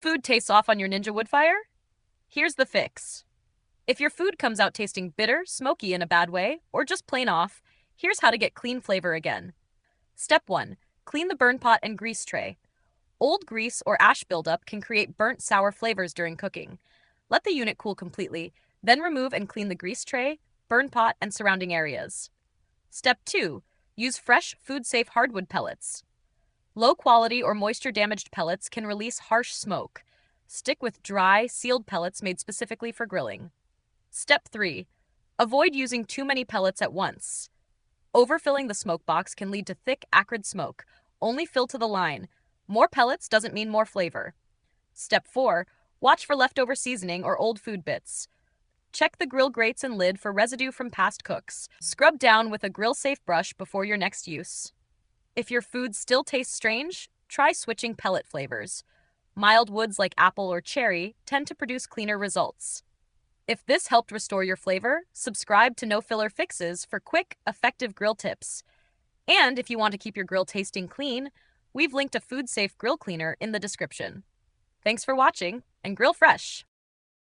Food tastes off on your Ninja Woodfire? Here's the fix. If your food comes out tasting bitter, smoky in a bad way, or just plain off, here's how to get clean flavor again. Step 1. Clean the burn pot and grease tray. Old grease or ash buildup can create burnt, sour flavors during cooking. Let the unit cool completely, then remove and clean the grease tray, burn pot, and surrounding areas. Step 2. Use fresh, food-safe hardwood pellets. Low-quality or moisture-damaged pellets can release harsh smoke. Stick with dry, sealed pellets made specifically for grilling. Step 3. Avoid using too many pellets at once. Overfilling the smoke box can lead to thick, acrid smoke. Only fill to the line. More pellets doesn't mean more flavor. Step 4. Watch for leftover seasoning or old food bits. Check the grill grates and lid for residue from past cooks. Scrub down with a grill-safe brush before your next use. If your food still tastes strange, try switching pellet flavors. Mild woods like apple or cherry tend to produce cleaner results. If this helped restore your flavor, subscribe to No Filler Fixes for quick, effective grill tips. And if you want to keep your grill tasting clean, we've linked a food-safe grill cleaner in the description. Thanks for watching, and grill fresh!